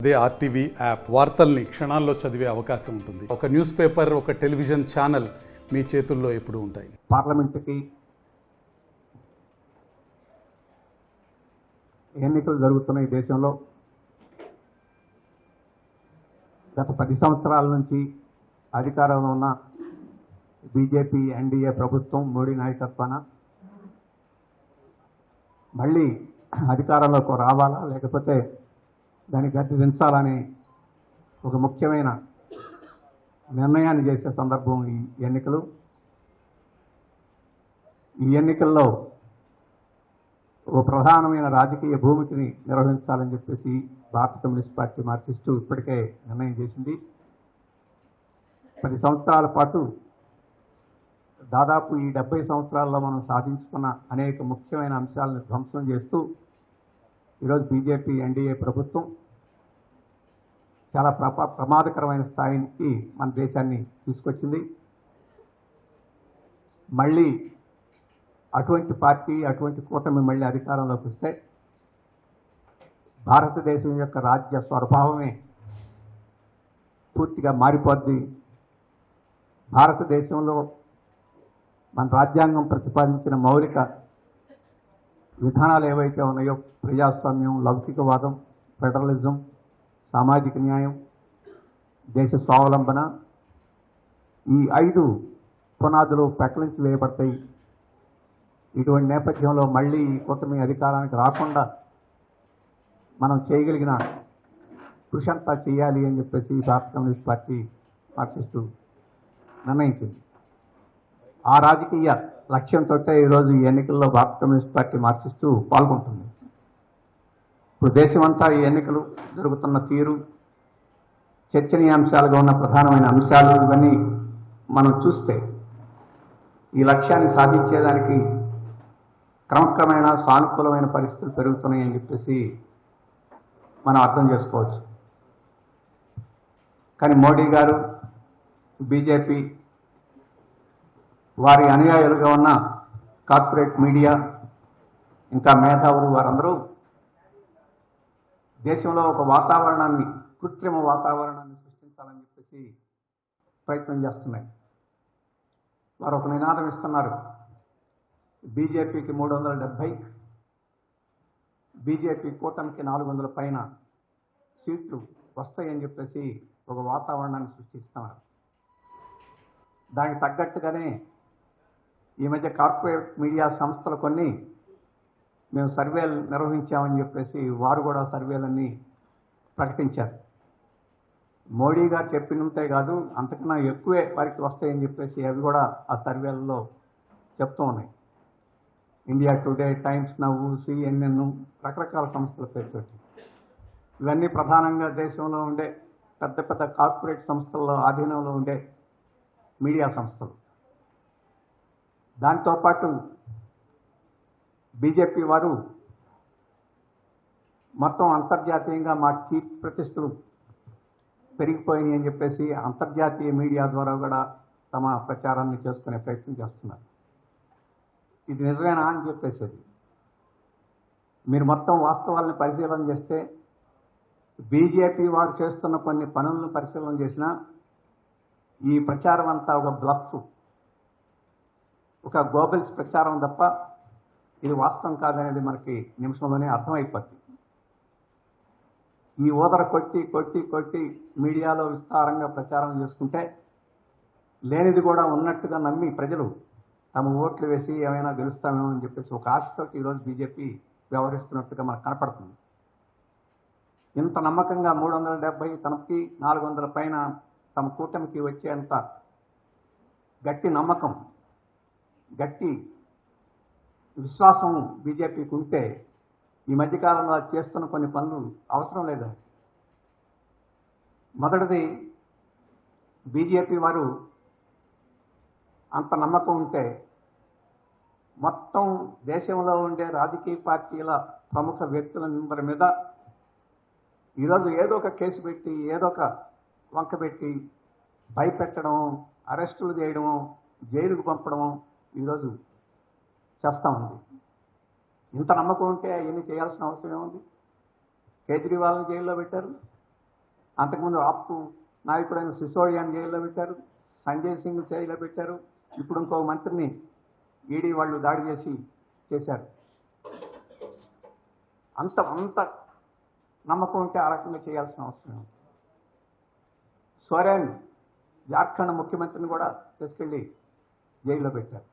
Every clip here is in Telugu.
అదే ఆర్టీవీ యాప్ వార్తల్ని క్షణాల్లో చదివే అవకాశం ఉంటుంది. ఒక న్యూస్ పేపర్, ఒక టెలివిజన్ ఛానల్ మీ చేతుల్లో ఎప్పుడూ ఉంటాయి. పార్లమెంటుకి ఎన్నికలు జరుగుతున్న ఈ దేశంలో గత 10 సంవత్సరాల నుంచి అధికారంలో ఉన్న బీజేపీ ఎన్డీఏ ప్రభుత్వం మోడీ నాయకత్వాన మళ్ళీ అధికారంలోకి రావాలా లేకపోతే దాన్ని గట్టి దించాలని ఒక ముఖ్యమైన నిర్ణయాన్ని చేసే సందర్భం ఈ ఎన్నికలు. ఈ ఎన్నికల్లో ఒక ప్రధానమైన రాజకీయ భూమికని నిర్వహించాలని చెప్పేసి భారత కమ్యూనిస్ట్ పార్టీ మార్క్సిస్టు ఇప్పటికే నిర్ణయం చేసింది. 10 సంవత్సరాల పాటు దాదాపు ఈ 70 సంవత్సరాల్లో మనం సాధించుకున్న అనేక ముఖ్యమైన అంశాలను ధ్వంసం చేస్తూ ఈరోజు బీజేపీ ఎన్డీఏ ప్రభుత్వం చాలా ప్రమాదకరమైన స్థాయికి మన దేశాన్ని తీసుకొచ్చింది. మళ్ళీ అటువంటి పార్టీ, అటువంటి కూటమి మళ్ళీ అధికారంలోకి వస్తే భారతదేశం యొక్క రాజ్య స్వభావమే పూర్తిగా మారిపోద్ది. భారతదేశంలో మన రాజ్యాంగం ప్రతిపాదించిన మౌలిక విధానాలు ఏవైతే ఉన్నాయో, ప్రజాస్వామ్యం, లౌకికవాదం, ఫెడరలిజం, సామాజిక న్యాయం, దేశ స్వావలంబన, ఈ 5 పునాదులు పెకలించి వేయబడతాయి. ఇటువంటి నేపథ్యంలో మళ్ళీ ఈ కూటమి అధికారానికి రాకుండా మనం చేయగలిగిన కృషి అంతా చేయాలి అని చెప్పేసి భారత కమ్యూనిస్ట్ పార్టీ మార్క్సిస్టు నిర్ణయించింది. ఆ రాజకీయ లక్ష్యంతో ఈరోజు ఈ ఎన్నికల్లో భారత కమ్యూనిస్ట్ పార్టీ మార్క్సిస్టు పాల్గొంటుంది. ఇప్పుడు దేశమంతా ఈ ఎన్నికలు జరుగుతున్న తీరు, చర్చనీయాంశాలుగా ఉన్న ప్రధానమైన అంశాలు ఇవన్నీ మనం చూస్తే ఈ లక్ష్యాన్ని సాధించేదానికి క్రమక్రమేణ సానుకూలమైన పరిస్థితులు పెరుగుతున్నాయని చెప్పేసి మనం అర్థం చేసుకోవచ్చు. కానీ మోడీ గారు, బీజేపీ, వారి అనుయాయులుగా ఉన్న కార్పొరేట్ మీడియా, ఇంకా మేధావులు వారందరూ దేశంలో ఒక వాతావరణాన్ని, కృత్రిమ వాతావరణాన్ని సృష్టించాలని చెప్పేసి ప్రయత్నం చేస్తున్నాయి. వారు ఒక నినాదం ఇస్తున్నారు, బీజేపీకి 370, బీజేపీ కూటమికి 400 పైన సీట్లు వస్తాయని చెప్పేసి ఒక వాతావరణాన్ని సృష్టిస్తున్నారు. దానికి తగ్గట్టుగానే ఈ మధ్య కార్పొరేట్ మీడియా సంస్థలు కొన్ని మేము సర్వేలు నిర్వహించామని చెప్పేసి వారు కూడా సర్వేలన్నీ ప్రకటించారు. మోడీ గారు చెప్పినంతే కాదు, అంతకన్నా ఎక్కువే వారికి వస్తాయని చెప్పేసి అవి కూడా ఆ సర్వేలలో చెప్తూ ఉన్నాయి. India today, times now, CNN, రకరకాల సంస్థల పేరుతోటి. ఇవన్నీ ప్రధానంగా దేశంలో ఉండే పెద్ద పెద్ద కార్పొరేట్ సంస్థల్లో ఆధీనంలో ఉండే మీడియా సంస్థలు. దాంతోపాటు బీజేపీ వారు మొత్తం అంతర్జాతీయంగా మా కీర్తి ప్రతిష్టలు పెరిగిపోయినాయి అని చెప్పేసి అంతర్జాతీయ మీడియా ద్వారా కూడా తమ ప్రచారాన్ని చేసుకునే ప్రయత్నం చేస్తున్నారు. ఇది నిజమేనా అని చెప్పేసేది మీరు మొత్తం వాస్తవాలను పరిశీలన చేస్తే, బీజేపీ వారు చేస్తున్న కొన్ని పనులను పరిశీలన చేసినా ఈ ప్రచారం అంతా ఒక బ్లఫ్, ఒక గోబెల్స్ ప్రచారం తప్ప ఇది వాస్తవం కాదనేది మనకి నిమిషంలోనే అర్థమైపోద్ది. ఈ ఓదర కొట్టి కొట్టి కొట్టి మీడియాలో విస్తారంగా ప్రచారం చేసుకుంటే లేనిది కూడా ఉన్నట్టుగా నమ్మి ప్రజలు తమ ఓట్లు వేసి ఏమైనా గెలుస్తామేమో అని చెప్పేసి ఒక ఆశతో ఈరోజు బీజేపీ వ్యవహరిస్తున్నట్టుగా మనకు కనపడుతుంది. ఇంత నమ్మకంగా 370 తనకి 400 పైన తమ కూటమికి వచ్చేంత గట్టి నమ్మకం, గట్టి విశ్వాసం బీజేపీకి ఉంటే ఈ మధ్యకాలంలో చేస్తున్న కొన్ని పనులు అవసరం లేదా? మొదటిది, బీజేపీ వారు అంత నమ్మకం ఉంటే మొత్తం దేశంలో ఉండే రాజకీయ పార్టీల ప్రముఖ వ్యక్తుల మీద ఈరోజు ఏదో ఒక కేసు పెట్టి, ఏదో ఒక వంక పెట్టి భయపెట్టడం, అరెస్టులు చేయడము, జైలుకు పంపడము ఈరోజు చేస్తూ ఉంది. ఇంత నమ్మకం ఉంటే అవన్నీ చేయాల్సిన అవసరం ఏముంది? కేజ్రీవాల్ని జైల్లో పెట్టారు, అంతకుముందు ఆప్కు నాయకుడైన సిసోడియాని జైల్లో పెట్టారు, సంజయ్ సింగ్ జైల్లో పెట్టారు. ఇప్పుడు ఇంకో మంత్రిని ఈడీ వాళ్ళు దాడి చేశారు. అంత నమ్మకం ఉంటే ఆ రకంగా చేయాల్సిన అవసరం ఉంది. సోరెన్ జార్ఖండ్ ముఖ్యమంత్రిని కూడా తీసుకెళ్ళి జైల్లో పెట్టారు.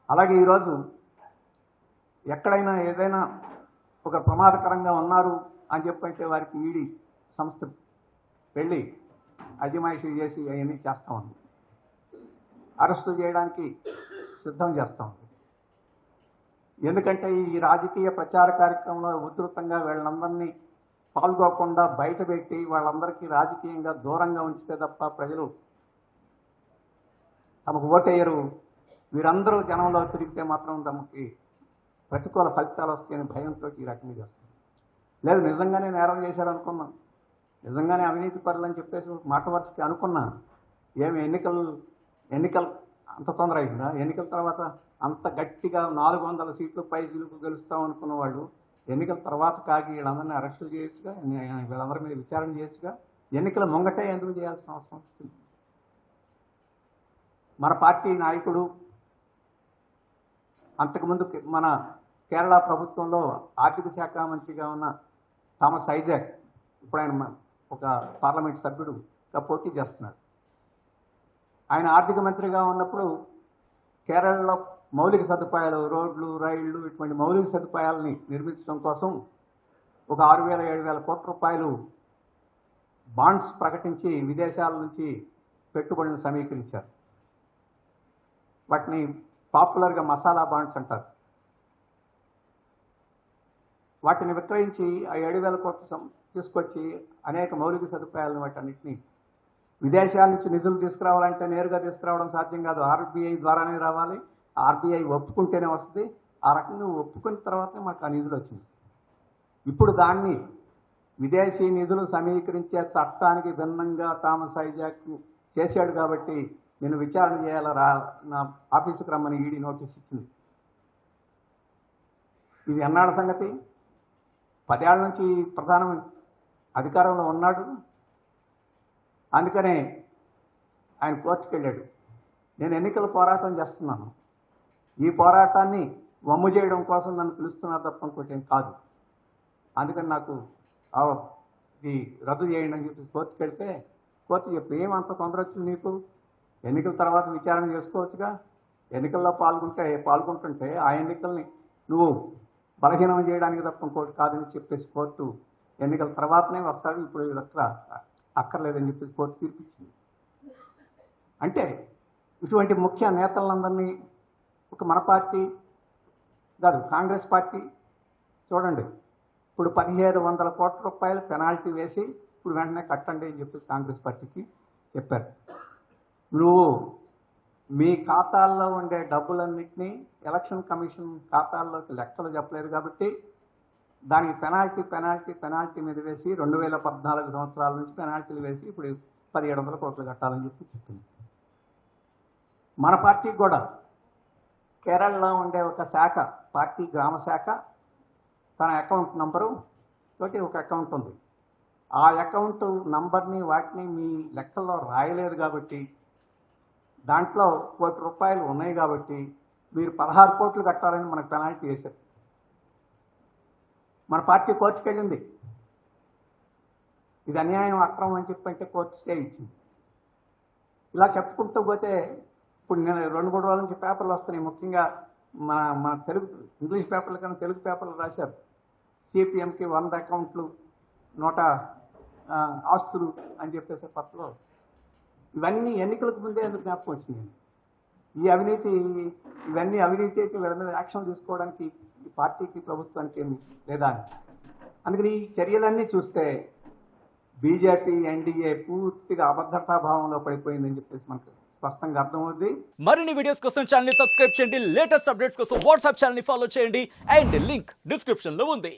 అలాగే ఈరోజు ఎక్కడైనా ఏదైనా ఒక ప్రమాదకరంగా ఉన్నారు అని చెప్పంటే వారికి ఈడీ సంస్థ వెళ్ళి అజమాయిషీ చేసి అవన్నీ చేస్తూ ఉంది, అరెస్టు చేయడానికి సిద్ధం చేస్తూ ఉంది. ఎందుకంటే ఈ రాజకీయ ప్రచార కార్యక్రమంలో ఉధృతంగా వీళ్ళందరినీ పాల్గొకుండా బయట పెట్టి వాళ్ళందరికీ రాజకీయంగా దూరంగా ఉంచితే తప్ప ప్రజలు తమకు ఓటేయరు. వీరందరూ జనంలో తిరిగితే మాత్రం తమకి ప్రతికూల ఫలితాలు వస్తాయని భయంతో ఈ రకంగా చేస్తారు. లేదు నిజంగానే నేరం చేశారు అనుకున్నాం, నిజంగానే అవినీతి పరులు అని చెప్పేసి మాట వరుసకి అనుకున్నా. ఏమి ఎన్నికలు అంత తొందర అయిందా? ఎన్నికల తర్వాత అంత గట్టిగా 400 సీట్లు పైసలకు గెలుస్తాం అనుకున్న వాళ్ళు ఎన్నికల తర్వాత కాగి వీళ్ళందరినీ అరెస్టులు చేయొచ్చుగా, వీళ్ళందరి మీద విచారణ చేయొచ్చుగా. ఎన్నికల ముంగటే ఎందుకు చేయాల్సిన అవసరం వచ్చింది? మన పార్టీ నాయకుడు అంతకుముందు మన కేరళ ప్రభుత్వంలో ఆర్థిక శాఖ మంత్రిగా ఉన్న థామస్ ఐజాక్ ఇప్పుడు ఆయన ఒక పార్లమెంట్ సభ్యుడుగా పోటీ చేస్తున్నాడు. ఆయన ఆర్థిక మంత్రిగా ఉన్నప్పుడు కేరళలో మౌలిక సదుపాయాలు, రోడ్లు, రైళ్లు, ఇటువంటి మౌలిక సదుపాయాలని నిర్మించడం కోసం ఒక 6,000-7,000 కోట్ల రూపాయలు బాండ్స్ ప్రకటించి విదేశాల నుంచి పెట్టుబడులను సమీకరించారు. వాటిని పాపులర్గా మసాలా బాండ్స్ అంటారు. వాటిని విక్రయించి ఆ 7,000 కోట్లు తీసుకొచ్చి అనేక మౌలిక సదుపాయాలను వాటన్నిటిని విదేశాల నుంచి నిధులు తీసుకురావాలంటే నేరుగా తీసుకురావడం సాధ్యం కాదు, ఆర్బీఐ ద్వారానే రావాలి. ఆర్బీఐ ఒప్పుకుంటేనే వస్తుంది. ఆ రకంగా ఒప్పుకున్న తర్వాతే మాకు ఆ నిధులు వచ్చింది. ఇప్పుడు దాన్ని విదేశీ నిధులు సమీకరించే చట్టానికి భిన్నంగా థామస్ ఐజాక్ చేశాడు కాబట్టి నేను విచారణ చేయాలా నా ఆఫీసుకు రమ్మని ఈడీ నోటీస్ ఇచ్చింది. ఇది ఎన్నాళ్ళ సంగతి? 10 ఏళ్ల నుంచి ప్రధాన అధికారంలో ఉన్నాడు. అందుకనే ఆయన కోర్టుకు వెళ్ళాడు. నేను ఎన్నికల పోరాటం చేస్తున్నాను, ఈ పోరాటాన్ని వమ్ము చేయడం కోసం నన్ను పిలుస్తున్నారు తప్ప ఇంకోటి ఏం కాదు. అందుకని నాకు ఇది రద్దు చేయండి అని చెప్పి కోర్టుకు వెళ్తే కోర్టు చెప్పి ఏమంత తొందర వచ్చింది నీకు? ఎన్నికల తర్వాత విచారణ చేసుకోవచ్చుగా. ఎన్నికల్లో పాల్గొంటుంటే ఆ ఎన్నికల్ని నువ్వు బలహీనం చేయడానికి తప్ప ఇంకోటి కాదని చెప్పేసి కోర్టు ఎన్నికల తర్వాతనే వస్తాడు, ఇప్పుడు అక్కర్లేదని చెప్పేసి కోర్టు తీర్పిచ్చింది. అంటే ఇటువంటి ముఖ్య నేతలందరినీ ఒక మన పార్టీ కాదు, కాంగ్రెస్ పార్టీ చూడండి, ఇప్పుడు 1,700 కోట్ల రూపాయలు పెనాల్టీ వేసి ఇప్పుడు వెంటనే కట్టండి అని చెప్పేసి కాంగ్రెస్ పార్టీకి చెప్పారు. నువ్వు మీ ఖాతాల్లో ఉండే డబ్బులన్నింటినీ ఎలక్షన్ కమిషన్ ఖాతాల్లోకి లెక్కలు చెప్పలేదు కాబట్టి దానికి పెనాల్టీ మీద వేసి 2014 సంవత్సరాల నుంచి పెనాల్టీలు వేసి ఇప్పుడు 1,700 కోట్లు కట్టాలని చెప్పి చెప్పింది. మన పార్టీకి కూడా కేరళలో ఉండే ఒక శాఖ, పార్టీ గ్రామ శాఖ, తన అకౌంట్ నంబరు తోటి ఒక అకౌంట్ ఉంది. ఆ అకౌంట్ నంబర్ని వాటిని మీ లెక్కల్లో రాయలేదు కాబట్టి దాంట్లో ₹1 కోటి ఉన్నాయి కాబట్టి మీరు 16 కోట్లు కట్టాలని మనకు పెనాల్టీ వేశారు. మన పార్టీ కోర్టుకు వెళ్ళింది, ఇది అన్యాయం, అక్రమం అని చెప్పంటే కోర్టు స్టే ఇచ్చింది. ఇలా చెప్పుకుంటూ పోతే ఇప్పుడు నేను 2-3 రోజుల నుంచి పేపర్లు వస్తున్నాయి. ముఖ్యంగా మన తెలుగు ఇంగ్లీష్ పేపర్ల కన్నా తెలుగు పేపర్లు రాశారు. సిపిఎంకి 100 అకౌంట్లు, 100 ఆస్తులు అని చెప్పేసే పత్రలో. ఇవన్నీ ఎన్నికలకు ముందే ఎందుకు జ్ఞాపకం వచ్చింది? ఇవన్నీ అవినీతి అయితే వీళ్ళ మీద యాక్షన్ తీసుకోవడానికి ఈ పార్టీకి, ప్రభుత్వానికి ఏమి లేదా అని. అందుకని ఈ చర్యలన్నీ చూస్తే బీజేపీ, ఎన్డీఏ పూర్తిగా అభద్రతా భావంలో పడిపోయిందని చెప్పేసి మనకు స్పష్టంగా అర్థమవుద్ది. మరిన్ని వీడియోస్ కోసం ఛానల్ ని సబ్స్క్రైబ్ చేయండి, లేటెస్ట్ అప్డేట్స్ కోసం వాట్సాప్ ఛానల్ ని ఫాలో చేయండి అండ్ లింక్ డిస్క్రిప్షన్ లో ఉంది.